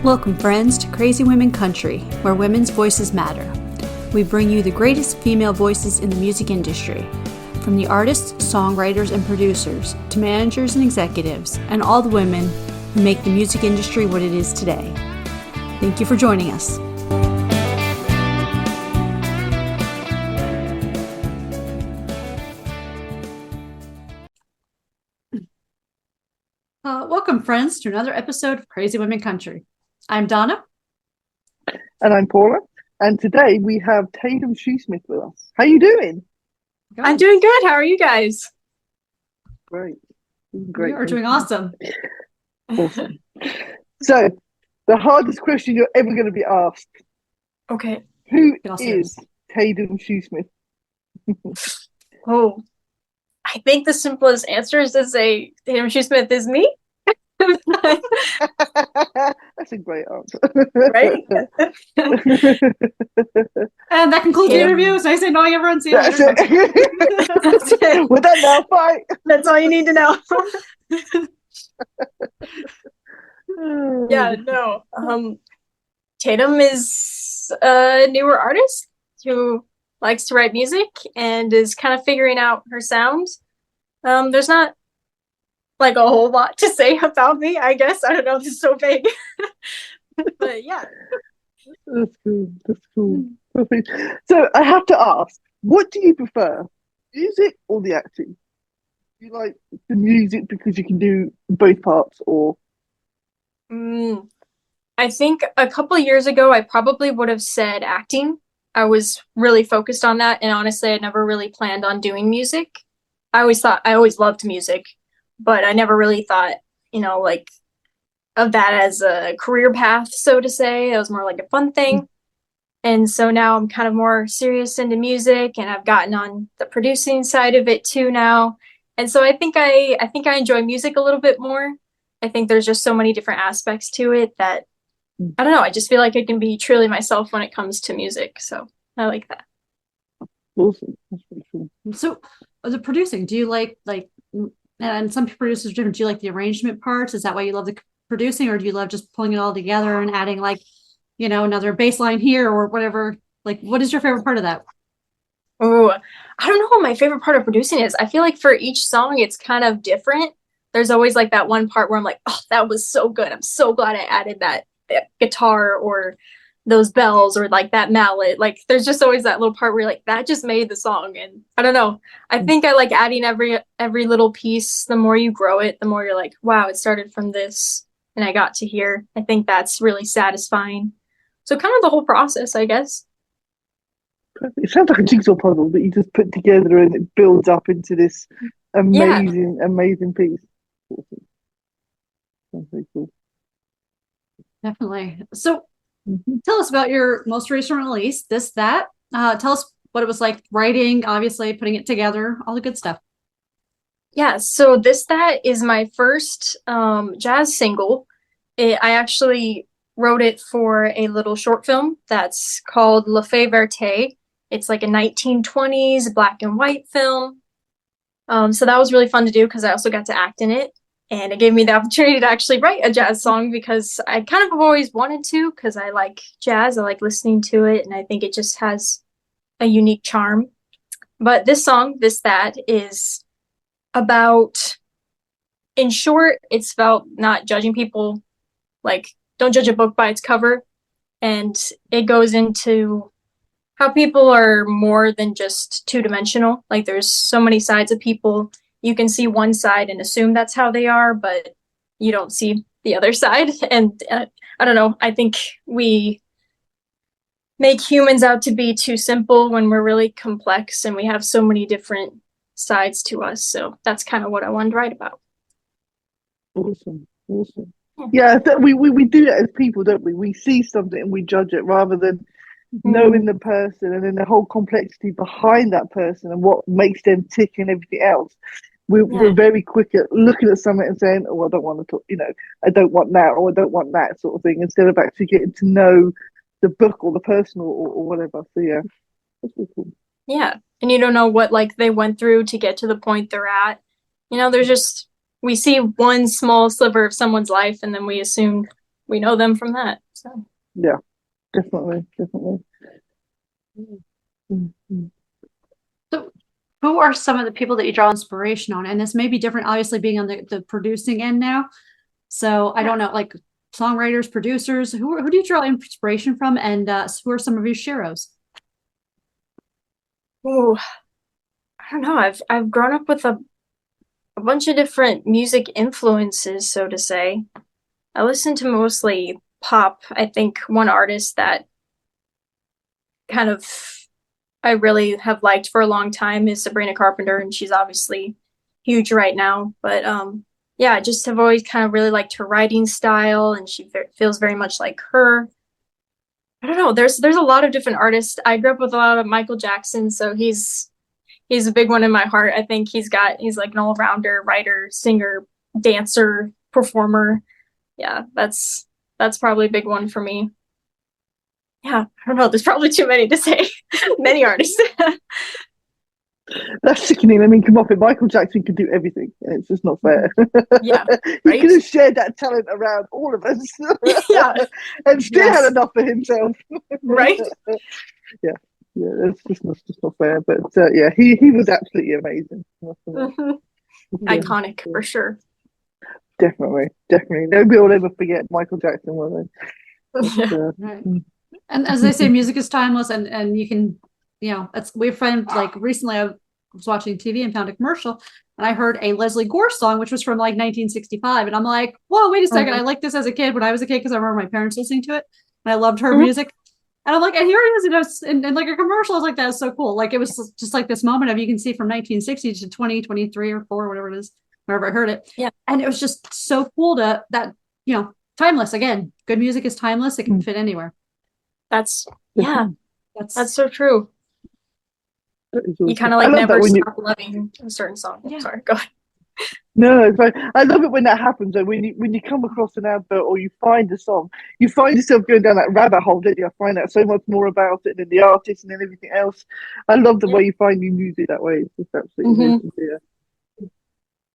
Welcome, friends, to Crazy Women Country, where women's voices matter. We bring you the greatest female voices in the music industry, from the artists, songwriters, and producers, to managers and executives, and all the women who make the music industry what it is today. Thank you for joining us. Welcome, friends, to another episode of Crazy Women Country. I'm Donna. And I'm Paula. And today we have Taydem Shoesmith with us. How you doing? Good. I'm doing good. How are you guys? Great. We are doing awesome. Awesome. So, the hardest question you're ever going to be asked. Okay. Who is Taydem Shoesmith? Oh, I think the simplest answer is to say Taydem Shoesmith is me. That's a great answer. Right? And that concludes the interview. So I say knowing everyone. See you later. That's it. With that now, fight. That's all you need to know. Yeah, no. Taydem is a newer artist who likes to write music and is kind of figuring out her sound. There's not like a whole lot to say about me, I guess. I don't know, this is so vague. But yeah. That's cool. That's cool. So I have to ask, what do you prefer? Music or the acting? Do you like the music because you can do both parts, or? I think a couple of years ago, I probably would have said acting. I was really focused on that. And honestly, I never really planned on doing music. I always loved music, but I never really thought, like of that as a career path, so to say. It was more like a fun thing. And so now I'm kind of more serious into music, and I've gotten on the producing side of it too now. And so I think I enjoy music a little bit more. I think there's just so many different aspects to it that, I don't know, I just feel like I can be truly myself when it comes to music. So I like that. Awesome. That's pretty cool. So the producing, do you like, and some producers are different, do you like the arrangement parts? Is that why you love the producing, or do you love just pulling it all together and adding another bass line here or whatever? Like, what is your favorite part of that? Oh, I don't know what my favorite part of producing is. I feel like for each song, it's kind of different. There's always like that one part where I'm like, oh, that was so good. I'm so glad I added that guitar or those bells or like that mallet. Like there's just always that little part where you're like, that just made the song. And I don't know. I think I like adding every little piece. The more you grow it, the more you're like, wow, it started from this and I got to here. I think that's really satisfying. So kind of the whole process, I guess. It sounds like a jigsaw puzzle that you just put together and it builds up into this amazing piece. Awesome. Sounds very cool. Definitely. So tell us about your most recent release, This That. Tell us what it was like writing, obviously putting it together, all the good stuff. Yeah, so This That is my first jazz single. I actually wrote it for a little short film that's called La Fée Verte. It's like a 1920s black and white film. So that was really fun to do because I also got to act in it. And it gave me the opportunity to actually write a jazz song because I kind of have always wanted to, because I like jazz. I like listening to it, and I think it just has a unique charm. But this song, This That, is about, in short, it's about not judging people, like don't judge a book by its cover. And it goes into how people are more than just two-dimensional. Like there's so many sides of people. You can see one side and assume that's how they are, but you don't see the other side. And I don't know, I think we make humans out to be too simple when we're really complex and we have so many different sides to us. So that's kind of what I wanted to write about. Awesome. Yeah, we do that as people, don't we? We see something and we judge it rather than knowing the person and then the whole complexity behind that person and what makes them tick and everything else. We're very quick at looking at something and saying, oh, I don't want to talk, I don't want that, or I don't want that sort of thing, instead of actually getting to know the book or the person or whatever. So yeah, that's really cool. Yeah, and you don't know what like they went through to get to the point they're at. There's just, we see one small sliver of someone's life and then we assume we know them from that. So Yeah, definitely. Mm-hmm. So who are some of the people that you draw inspiration on? And this may be different, obviously, being on the producing end now. So I don't know, like songwriters, producers, who do you draw inspiration from? And who are some of your sheroes? oh, I don't know. I've grown up with a bunch of different music influences, so to say. I listen to mostly pop. I think one artist that kind of I really have liked for a long time is Sabrina Carpenter, and she's obviously huge right now. But yeah, I just have always kind of really liked her writing style, and she feels very much like her. I don't know. There's a lot of different artists. I grew up with a lot of Michael Jackson, so he's a big one in my heart. I think he's like an all-rounder, writer, singer, dancer, performer. Yeah, that's probably a big one for me. Yeah, I don't know. There's probably too many to say. Many artists. That's sickening. I mean, come off it. Michael Jackson could do everything, and it's just not fair. Yeah, He right? could have shared that talent around all of us. Yeah. And still had enough for himself. Right? Yeah, it's just not fair. But yeah, he was absolutely amazing. Mm-hmm. Yeah. Iconic for sure. Definitely. Nobody will ever forget Michael Jackson, will they? Right. And as they say, music is timeless, and you can, we found, like, recently I was watching TV and found a commercial, and I heard a Leslie Gore song, which was from like 1965, and I'm like, whoa, wait a second, I liked this as a kid when I was a kid because I remember my parents listening to it, and I loved her music, and I'm like, and here it is, and like a commercial. I was like, that's so cool. Like, it was just like this moment of, you can see from 1960 to 2023 or 4, whatever it is, wherever I heard it. Yeah, and it was just so cool timeless. Again, good music is timeless. It can fit anywhere. That's so true. Awesome. You kind of like never stop loving a certain song. Yeah. Sorry, go ahead. No, it's fine. I love it when that happens. Though, when you come across an advert or you find a song, you find yourself going down that rabbit hole, don't you? I find out so much more about it than the artist and then everything else. I love the way you find new music that way. It's just absolutely amazing.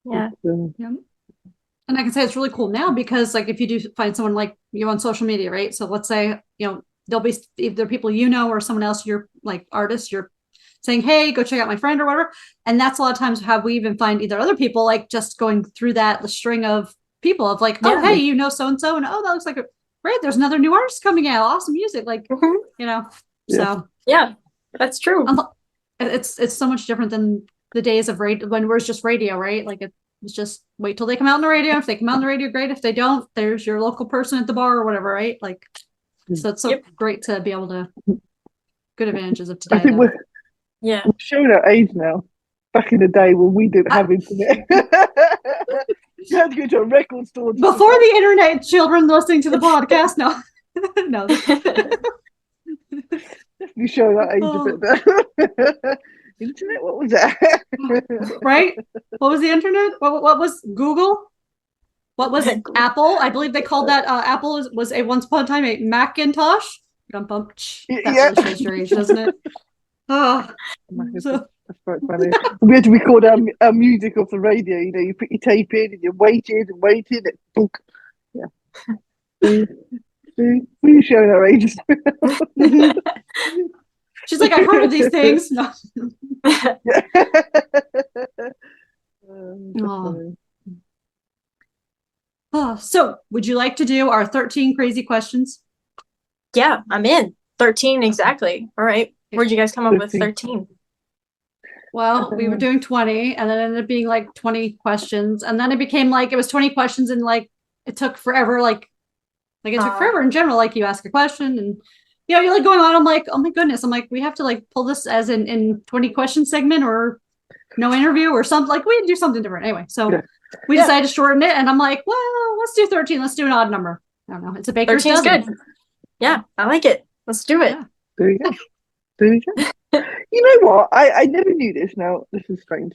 Yeah. And I can say it's really cool now because, like, if you do find someone like you on social media, right? So let's say, there'll be either people or someone else, you're like artists, you're saying, hey, go check out my friend or whatever. And that's a lot of times how we even find either other people, like just going through the string of people of like, oh, hey, so-and-so, and oh, that looks like great. There's another new artist coming out. Awesome music. Like, so. Yeah, that's true. It's so much different than the days of radio when it was just radio, right? Like, it's just wait till they come out on the radio. If they come out on the radio, great. If they don't, there's your local person at the bar or whatever, right? Like, so it's so great to be able to good advantages of today. I think we're showing our age now. Back in the day when we didn't have internet, you had to go to a record store before the internet. Children listening to the podcast, no. You show that age a bit there. Internet? What was that? Right? What was the internet? What was Google? What was Apple? I believe they called that Apple was a once upon a time a Macintosh. That really shows your age, doesn't it? Oh, that's quite funny. We had to record our music off the radio. You put your tape in and you waited. We're showing our ages. She's like, I've heard of these things. No. So would you like to do our 13 crazy questions? Yeah, I'm in. 13 exactly. All right. Where'd you guys come up with 13? Well, we were doing 20 and then it ended up being like 20 questions. And then it became like, it was 20 questions and like, it took forever. Like it took forever in general. Like, you ask a question and you're like going on. I'm like, oh my goodness. I'm like, we have to like pull this as in 20 question segment or no interview or something. Like, we do something different anyway. So we decided to shorten it, and I'm like, well, let's do 13. Let's do an odd number. I don't know. It's a baker's dozen. 13's good. Yeah, I like it. Let's do it. Yeah. There you go. You know what? I never knew this. Now this is strange.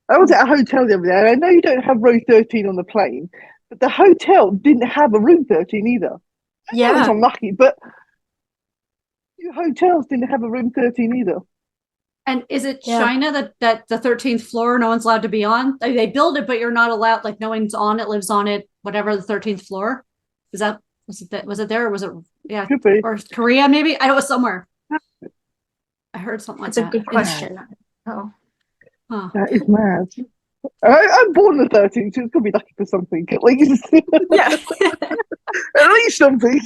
I was at a hotel the other day, and I know you don't have row 13 on the plane, but the hotel didn't have a room 13 either. I was unlucky, but hotels didn't have a room 13 either. And is it China that the 13th floor no one's allowed to be on? They build it, but you're not allowed. Like, no one's on it, lives on it, whatever the 13th floor. Is that Was it there or was it Could be. or Korea maybe? I know it was somewhere. I heard something like That's a that. good question. Oh, Huh. That is mad. I'm born the 13th, so it's gonna be lucky for something at least. yeah. At least something.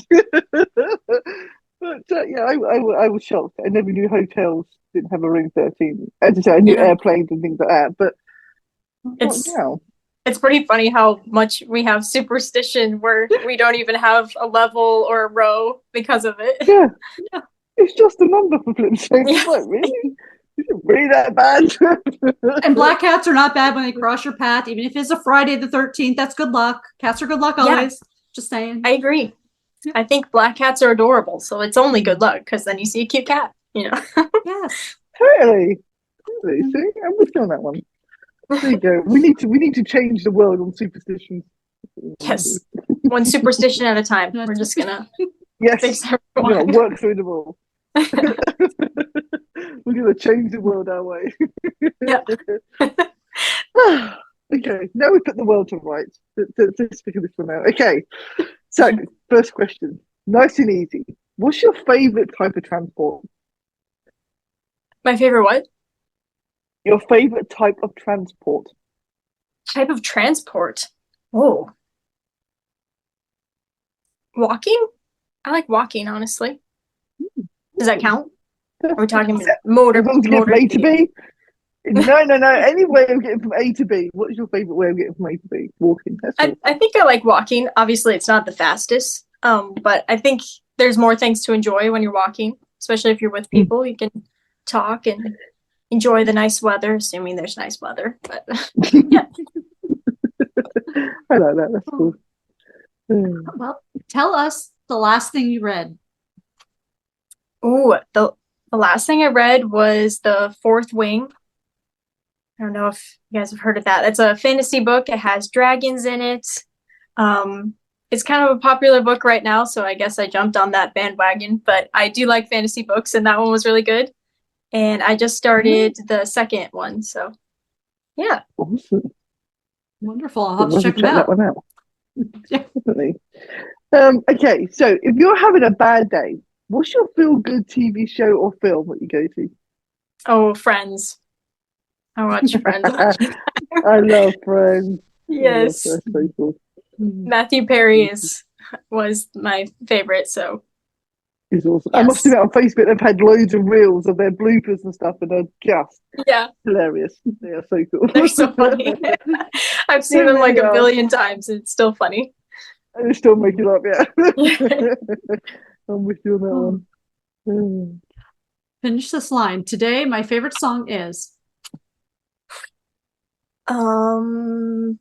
But yeah, I was shocked. I never knew hotels didn't have a room 13. As I say, I knew Yeah. airplanes and things like that, but It's pretty funny how much we have superstition where we don't even have a level or a row because of it. Yeah. It's just a number for flip's sake. Yeah. It's like, really? Is it really that bad? And black cats are not bad when they cross your path, even if it's a Friday the 13th. That's good luck. Cats are good luck always. Just saying. I agree. I think black cats are adorable, so it's only good luck because then you see a cute cat, Yes. Really? See, I'm with you on that one. There you go. We need to change the world on superstitions. Yes. One superstition at a time. We're just gonna fix We're gonna everyone. work through them all. We're gonna change the world our way. Yeah. Okay, now we put the world to rights. Let's figure this one out. Okay, so first question, nice and easy. What's your favorite type of transport? My favorite what? Your favorite type of transport? Type of transport? Oh. Walking? I like walking, honestly. Does that count? Are we talking motor? As long as you get from A to vehicle? B? No. Any way of getting from A to B. What is your favorite way of getting from A to B? Walking. That's all. I think I like walking. Obviously, it's not the fastest, but I think there's more things to enjoy when you're walking, especially if you're with people. You can talk and enjoy the nice weather, assuming there's nice weather. But yeah. I like that. That's cool. Well, tell us the last thing you read. Ooh, the last thing I read was The Fourth Wing. I don't know if you guys have heard of that. It's a fantasy book. It has dragons in it. It's kind of a popular book right now, so I guess I jumped on that bandwagon. But I do like fantasy books, and that one was really good. And I just started the second one, so yeah. Awesome. Wonderful. I'll have to check them out. That one out. Definitely. Okay, so if you're having a bad day, what's your feel-good TV show or film that you go to? Oh, Friends. I watch Friends. I love Friends. Yes. That's so cool. Matthew Perry was my favorite, so It's awesome. Yes. I must admit, on Facebook, they've had loads of reels of their bloopers and stuff, and they're just hilarious. They are so cool. They're so funny. I've seen them like a billion times, and it's still funny. And they still make it up, yeah. I'm with you on that one. Finish this line. Today, my favorite song is. I'm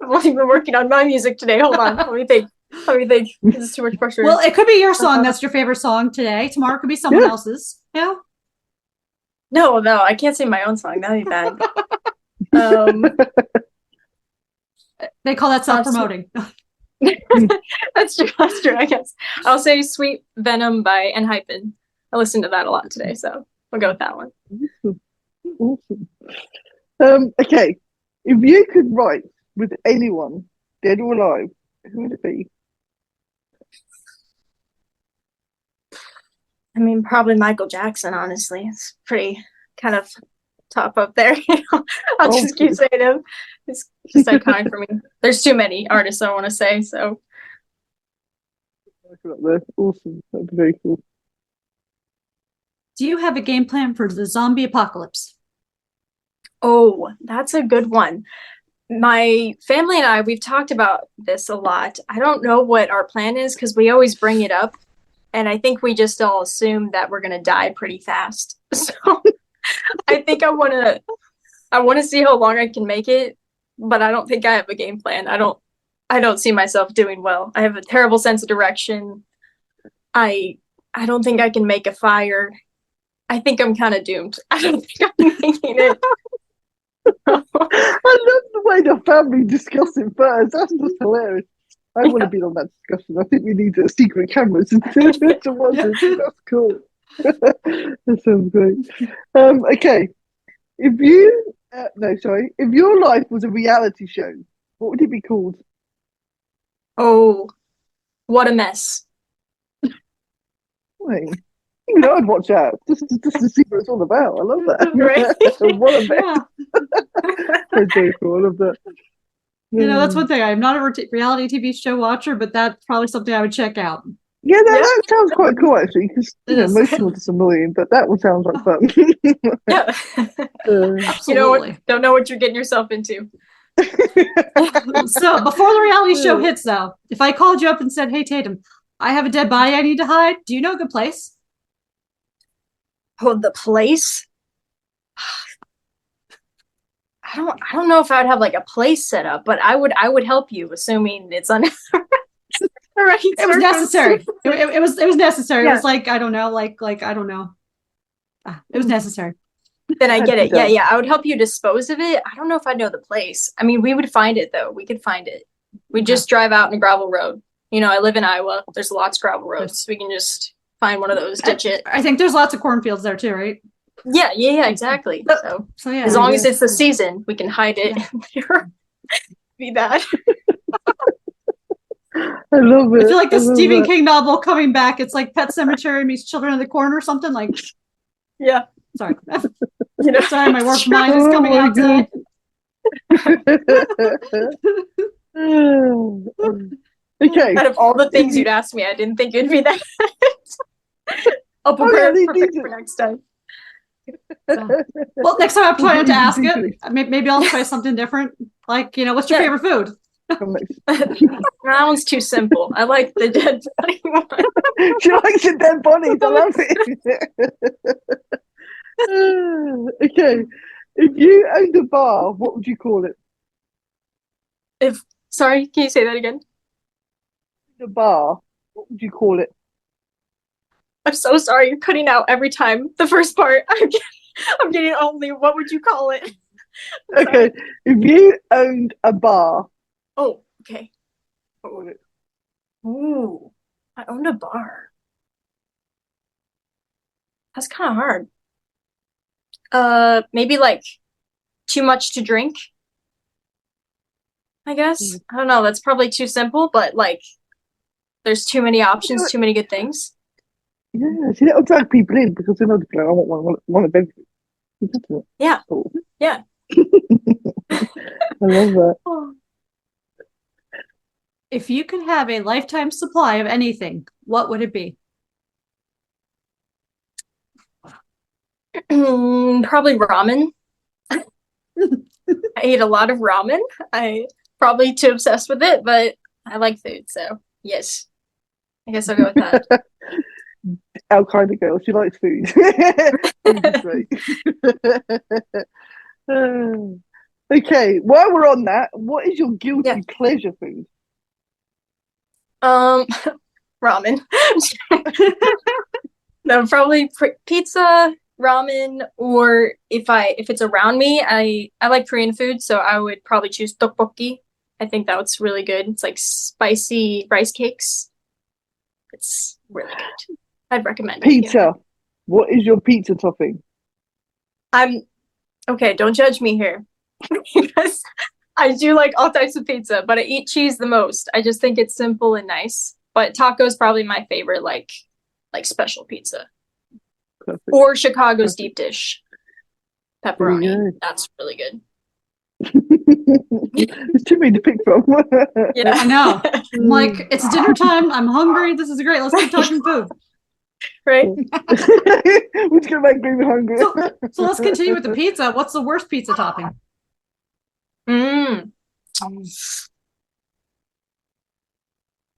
not even working on my music today. Hold on. Let me think. This is too much pressure. Well, it could be your song. That's your favorite song today. Tomorrow it could be someone else's. Yeah. No, I can't sing my own song. That'd be bad. They call that self-promoting. That's true. I guess I'll say "Sweet Venom" by Enhypen. I listened to that a lot today, so we'll go with that one. Awesome. Okay, if you could write with anyone, dead or alive, who would it be? I mean, probably Michael Jackson. Honestly, it's pretty kind of top up there. I'll just keep saying him. It's just iconic for me. There's too many artists I want to say, so. Awesome. That'd be very cool. Do you have a game plan for the zombie apocalypse? Oh, that's a good one. My family and I, we've talked about this a lot. I don't know what our plan is because we always bring it up. And I think we just all assume that we're going to die pretty fast. So I think I want to see how long I can make it, but I don't think I have a game plan. I don't see myself doing well. I have a terrible sense of direction. I don't think I can make a fire. I think I'm kind of doomed. I don't think I'm making it. I love the way the family discuss it first. That's just hilarious. I want to be on that discussion. I think we need secret cameras to watch it. That's cool. That sounds great. Okay. If your life was a reality show, what would it be called? Oh, what a mess. Wait, even I'd watch out just to see what it's all about. I love that. Right? What a bit. Yeah. So joyful. I love that. That's one thing. I'm not a reality TV show watcher, but that's probably something I would check out. Yeah, Yeah. that sounds quite cool actually, because most people are just annoying, but that one sounds like fun. Yeah. Absolutely. Don't know what you're getting yourself into. So before the reality show hits, though, if I called you up and said, "Hey, Taydem, I have a dead body I need to hide. Do you know a good place?" Oh, the place? I don't know if I would have like a place set up, but I would help you, assuming it's on right. It was necessary. It was necessary. Yeah. It was like, I don't know, I don't know. It was necessary. Then I get it. Yeah. I would help you dispose of it. I don't know if I know the place. I mean, we would find it though. We could find it. We just drive out in a gravel road. I live in Iowa. There's lots of gravel roads. We can just find one of those, ditch it. I think there's lots of cornfields there too, right? Yeah, exactly. So yeah, as long as it's the season, we can hide it. Be that. I love it. I feel like the Stephen King novel coming back. It's like Pet Sematary meets Children of the Corn or something. Like, yeah. Sorry, sorry, my work mind is coming out today. Okay. Out of all the things you'd ask me, I didn't think it'd be that. I'll prepare for next time. Well, next time I'm planning to ask it. Maybe I'll try something different. Like, what's your favorite food? That one's too simple. I like the dead body one. She likes the dead bodies. I love it. Okay. If you owned a bar, what would you call it? Sorry, can you say that again? The bar, what would you call it? I'm so sorry. You're cutting out every time. The first part, I'm getting only. What would you call it? Okay. If you owned a bar. Oh, okay. What would it? Ooh, I owned a bar. That's kind of hard. Maybe like too much to drink, I guess. I don't know. That's probably too simple, but like there's too many options, too many good things. Yeah, see, that'll drag people in because they know the plan. I want a bed. Yeah. Cool. Yeah. I love that. If you could have a lifetime supply of anything, what would it be? Probably ramen. I eat a lot of ramen. I probably too obsessed with it, but I like food, so yes. I guess I'll go with that. Our kind of girl. She likes food. Food is great. Okay, while we're on that, what is your guilty pleasure food? Ramen. No, probably pizza, ramen, or if it's around me, I like Korean food, so I would probably choose tteokbokki. I think that's really good. It's like spicy rice cakes. It's really good. I'd recommend pizza. it. What is your pizza topping? Okay, don't judge me here. Because I do like all types of pizza, but I eat cheese the most. I just think it's simple and nice. But taco's probably my favorite, like special pizza. Perfect. Or Chicago's deep dish pepperoni. Yeah. That's really good. There's too many to pick from. Yeah, I know. I'm like, it's dinner time. I'm hungry. This is great. Let's keep talking food. Right? We're just gonna make me hungry. So let's continue with the pizza. What's the worst pizza topping?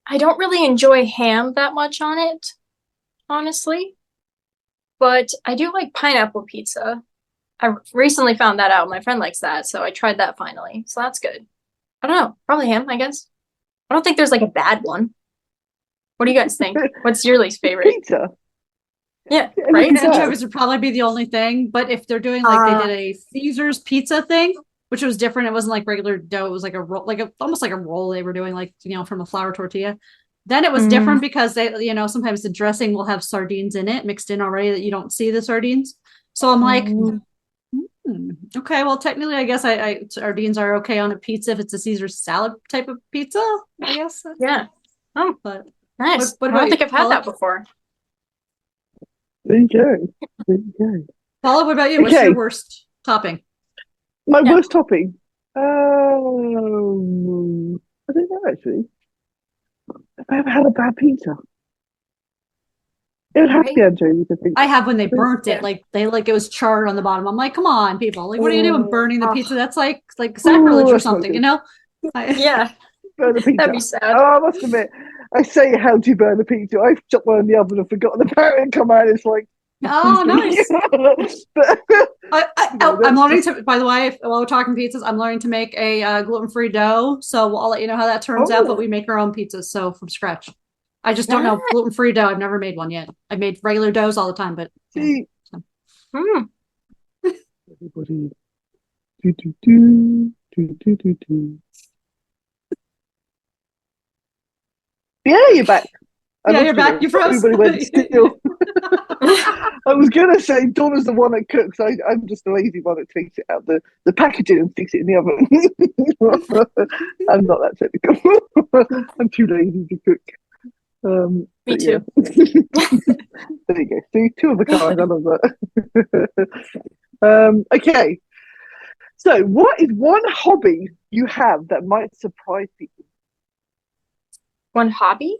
I don't really enjoy ham that much on it, honestly. But I do like pineapple pizza. I recently found that out. My friend likes that, so I tried that finally. So that's good. I don't know. Probably ham, I guess. I don't think there's like a bad one. What do you guys think? What's your least favorite? Pizza. Yeah, right? Anchovies would probably be the only thing. But if they're doing like they did a Caesar's pizza thing, which was different. It wasn't like regular dough. It was like a roll, almost like a roll they were doing, like, from a flour tortilla. Then it was different because they, sometimes the dressing will have sardines in it mixed in already that you don't see the sardines. So I'm like, Okay, well, technically, I guess sardines are okay on a pizza if it's a Caesar salad type of pizza. I guess. Yeah. Oh, But nice. what I about don't think you, I've had Paula? that before. There you go. There you go. Paula, what about you? What's Okay. your worst topping? My Yeah. worst topping. I don't know actually. Have I ever had a bad pizza? It would have to be anchovies, I think. I have when they burnt Yeah. it, like it was charred on the bottom. I'm like, come on, people! Like, what are you doing burning the Oh. pizza? That's like sacrilege or that's not something, good. you know? Yeah. Burn the pizza. That'd be sad. Oh, I must admit, I say how do you burn the pizza? I've chopped one in the oven and forgotten about it and come out. It's like, Oh, nice. but, I'm learning to. By the way, while we're talking pizzas, I'm learning to make a gluten-free dough. So I'll let you know how that turns out. But we make our own pizzas, so from scratch. I just don't know gluten-free dough. I've never made one yet. I've made regular doughs all the time, but see, everybody, yeah, you're back. Yeah, you're back. You froze. Everybody went still. I was gonna say Donna's the one that cooks. I'm just the lazy one that takes it out the packaging and sticks it in the oven. I'm not that technical. I'm too lazy to cook. Me too. Yeah. There you go. See, two of a kind. I love that. Okay. So, what is one hobby you have that might surprise people? One hobby?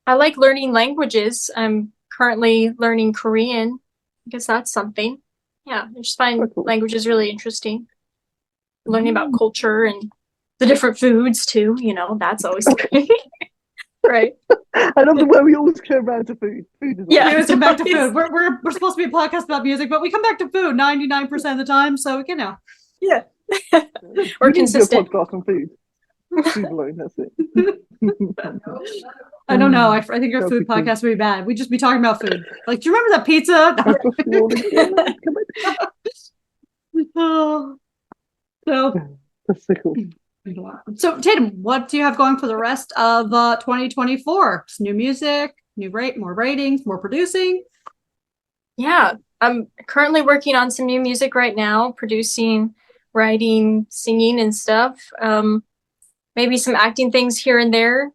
I like learning languages. I'm currently learning Korean. I guess that's something. Yeah, I just find languages really interesting. Learning about culture and the different foods too, that's always great. Right. I love the way we always come around to food. Food is we always come back to food. We're supposed to be a podcast about music, but we come back to food 99% of the time. So Yeah. We're consistent. Do a podcast on food. Food alone, that's it. I don't know. I think our food podcast would be bad. We'd just be talking about food. Like, do you remember that pizza? That's so cool. So, Taydem, what do you have going for the rest of 2024? New music, more ratings, more producing? Yeah, I'm currently working on some new music right now, producing, writing, singing and stuff. Maybe some acting things here and there.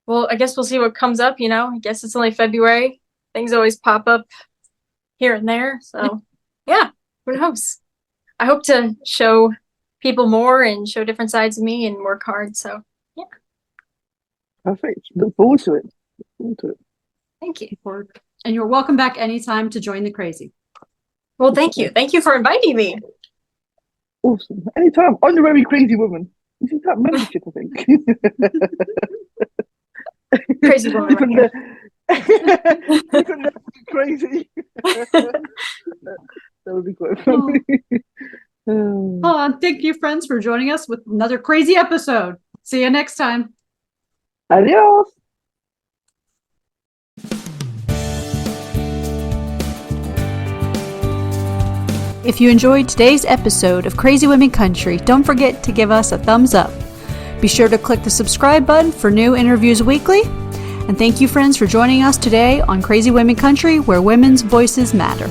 Well, I guess we'll see what comes up, I guess it's only February. Things always pop up here and there. So, yeah, who knows? I hope to show people more and show different sides of me and work hard. So, yeah. Perfect. Look forward to it. Thank you. And you're welcome back anytime to join the crazy. Well, thank you. Thank you for inviting me. Awesome. Anytime. I'm the very crazy woman. This is that membership, I think. Crazy woman. Crazy. That would be quite funny. Thank you, friends, for joining us with another crazy episode. See you next time. Adios. If you enjoyed today's episode of Crazy Women Country, don't forget to give us a thumbs up. Be sure to click the subscribe button for new interviews weekly. And thank you, friends, for joining us today on Crazy Women Country, where women's voices matter.